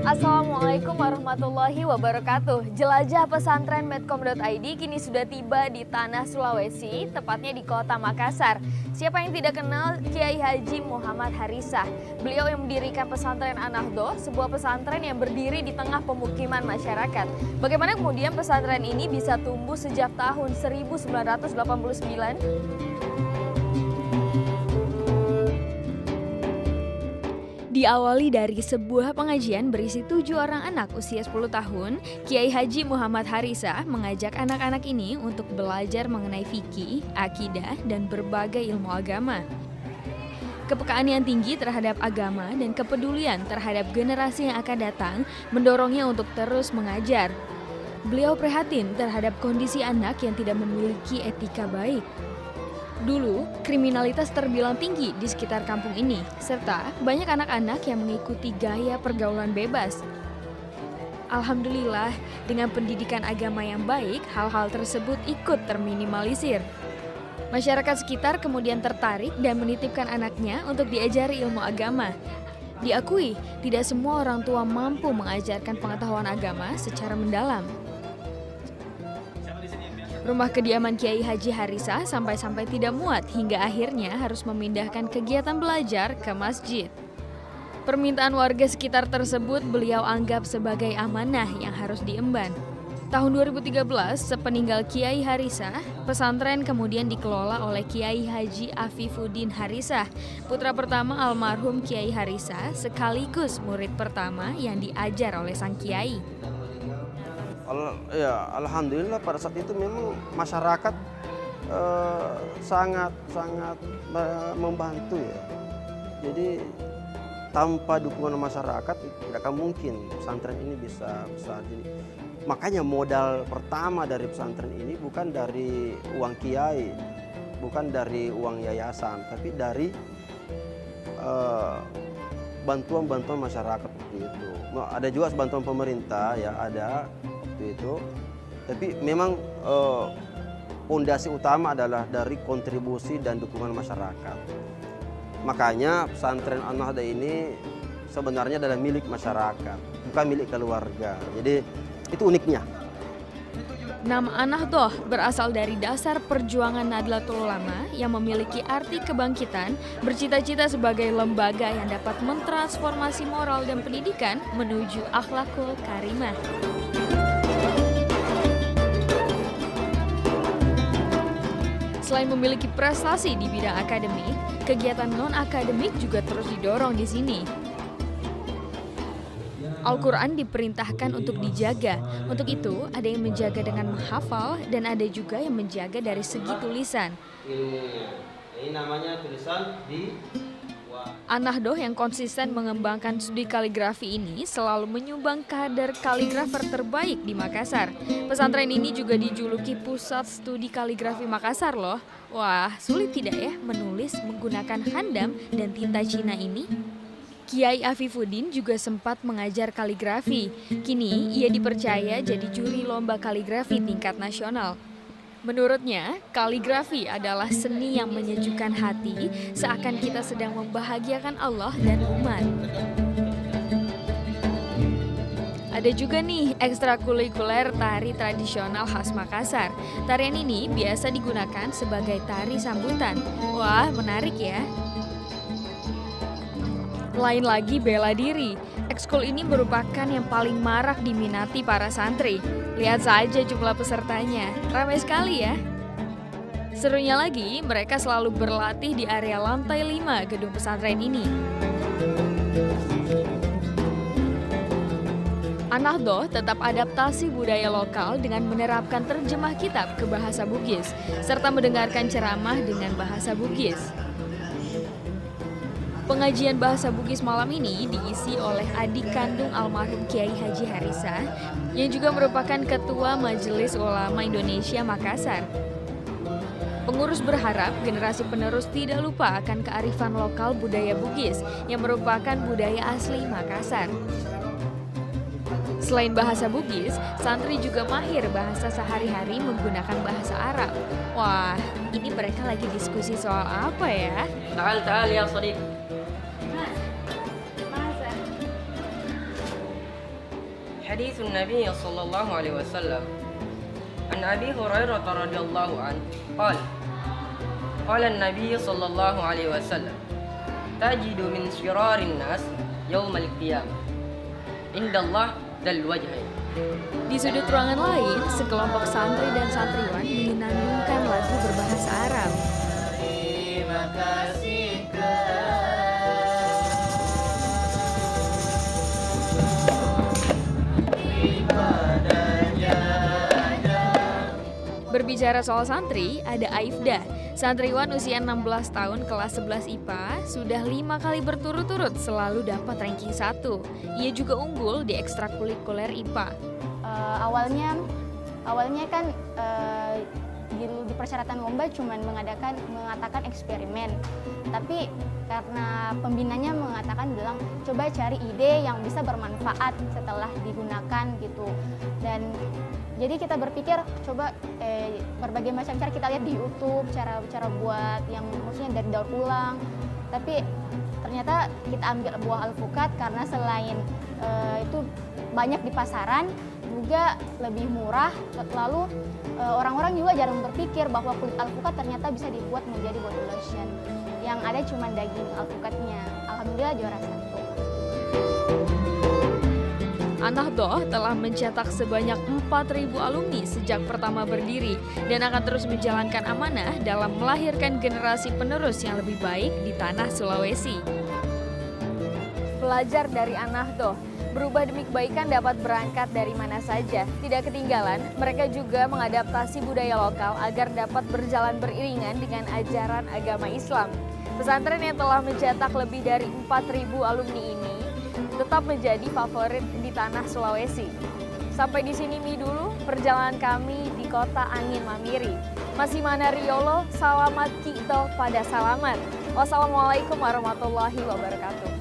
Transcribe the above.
Assalamualaikum warahmatullahi wabarakatuh. Jelajah pesantren Medcom.id kini sudah tiba di tanah Sulawesi, tepatnya di kota Makassar. Siapa yang tidak kenal Kiai Haji Muhammad Harisah? Beliau yang mendirikan pesantren An-Nahdhoh, sebuah pesantren yang berdiri di tengah pemukiman masyarakat. Bagaimana kemudian pesantren ini bisa tumbuh sejak tahun 1989? Diawali dari sebuah pengajian berisi 7 orang anak usia 10 tahun, Kiai Haji Muhammad Harisah mengajak anak-anak ini untuk belajar mengenai fikih, akidah, dan berbagai ilmu agama. Kepekaan yang tinggi terhadap agama dan kepedulian terhadap generasi yang akan datang mendorongnya untuk terus mengajar. Beliau prihatin terhadap kondisi anak yang tidak memiliki etika baik. Dulu, kriminalitas terbilang tinggi di sekitar kampung ini, serta banyak anak-anak yang mengikuti gaya pergaulan bebas. Alhamdulillah, dengan pendidikan agama yang baik, hal-hal tersebut ikut terminimalisir. Masyarakat sekitar kemudian tertarik dan menitipkan anaknya untuk diajari ilmu agama. Diakui, tidak semua orang tua mampu mengajarkan pengetahuan agama secara mendalam. Rumah kediaman Kiai Haji Harisah sampai-sampai tidak muat hingga akhirnya harus memindahkan kegiatan belajar ke masjid. Permintaan warga sekitar tersebut beliau anggap sebagai amanah yang harus diemban. Tahun 2013, sepeninggal Kiai Harisah, pesantren kemudian dikelola oleh Kiai Haji Afifuddin Harisah, putra pertama almarhum Kiai Harisah sekaligus murid pertama yang diajar oleh sang Kiai. Alhamdulillah pada saat itu memang masyarakat sangat membantu ya. Jadi tanpa dukungan masyarakat tidak akan mungkin pesantren ini bisa besar. Jadi, makanya modal pertama dari pesantren ini bukan dari uang kiai, bukan dari uang yayasan, tapi dari bantuan-bantuan masyarakat waktu itu. Ada juga bantuan pemerintah ya, ada itu, tapi memang fondasi utama adalah dari kontribusi dan dukungan masyarakat. Makanya pesantren An-Nahdhoh ini sebenarnya adalah milik masyarakat, bukan milik keluarga. Jadi itu uniknya. Nama An-Nahdhoh berasal dari dasar perjuangan Nahdlatul Ulama yang memiliki arti kebangkitan, bercita-cita sebagai lembaga yang dapat mentransformasi moral dan pendidikan menuju akhlakul karimah. Selain memiliki prestasi di bidang akademik, kegiatan non-akademik juga terus didorong di sini. Al-Quran diperintahkan untuk dijaga. Untuk itu, ada yang menjaga dengan menghafal dan ada juga yang menjaga dari segi tulisan. Ini namanya tulisan di An-Nahdhoh yang konsisten mengembangkan studi kaligrafi ini selalu menyumbang kader kaligrafer terbaik di Makassar. Pesantren ini juga dijuluki Pusat Studi Kaligrafi Makassar loh. Wah, sulit tidak ya menulis menggunakan handam dan tinta Cina ini? Kiai Afifuddin juga sempat mengajar kaligrafi. Kini ia dipercaya jadi juri lomba kaligrafi tingkat nasional. Menurutnya, kaligrafi adalah seni yang menyejukkan hati, seakan kita sedang membahagiakan Allah dan umat. Ada juga nih ekstrakurikuler tari tradisional khas Makassar. Tarian ini biasa digunakan sebagai tari sambutan. Wah, menarik ya. Lain lagi bela diri. Ekskul ini merupakan yang paling marak diminati para santri. Lihat saja jumlah pesertanya, ramai sekali ya. Serunya lagi, mereka selalu berlatih di area lantai 5 gedung pesantren ini. An-Nahdhoh tetap adaptasi budaya lokal dengan menerapkan terjemah kitab ke bahasa Bugis, serta mendengarkan ceramah dengan bahasa Bugis. Pengajian bahasa Bugis malam ini diisi oleh adik kandung almarhum Kiai Haji Harisah yang juga merupakan Ketua Majelis Ulama Indonesia Makassar. Pengurus berharap generasi penerus tidak lupa akan kearifan lokal budaya Bugis yang merupakan budaya asli Makassar. Selain bahasa Bugis, santri juga mahir bahasa sehari-hari menggunakan bahasa Arab. Wah, ini mereka lagi diskusi soal apa ya? تعال يا صديق. حديث النبي صلى الله عليه وسلم عن أبي هريرة رضي الله عنه قال قال النبي صلى الله عليه وسلم تجد من شرار الناس يوم القيامة عند الله ذا الوجهين. Di sudut ruangan lain, sekelompok santri dan santriwan menyanyikan lagu berbahasa Arab. Berbicara soal santri, ada Aifda, santriwan usia 16 tahun kelas 11 IPA, sudah 5 kali berturut-turut selalu dapat ranking 1. Ia juga unggul di ekstrakurikuler IPA. Awalnya kan di persyaratan lomba cuma mengatakan eksperimen, tapi karena pembinanya bilang coba cari ide yang bisa bermanfaat setelah digunakan gitu. Dan jadi kita berpikir coba berbagai macam cara kita lihat di YouTube, cara buat yang maksudnya dari daur ulang. Tapi ternyata kita ambil buah alpukat karena selain itu banyak di pasaran, juga lebih murah. Lalu orang-orang juga jarang berpikir bahwa kulit alpukat ternyata bisa dibuat menjadi body lotion. Yang ada cuma daging alpukatnya. Alhamdulillah juara 1. An-Nahdhah telah mencetak sebanyak 4.000 alumni sejak pertama berdiri dan akan terus menjalankan amanah dalam melahirkan generasi penerus yang lebih baik di tanah Sulawesi. Belajar dari An-Nahdhah, berubah demi kebaikan dapat berangkat dari mana saja. Tidak ketinggalan, mereka juga mengadaptasi budaya lokal agar dapat berjalan beriringan dengan ajaran agama Islam. Pesantren yang telah mencetak lebih dari 4.000 alumni ini tetap menjadi favorit di tanah Sulawesi. Sampai di sini dulu perjalanan kami di kota Angin Mamiri. Masih mana Riolo, salamat kita pada salamat. Wassalamualaikum warahmatullahi wabarakatuh.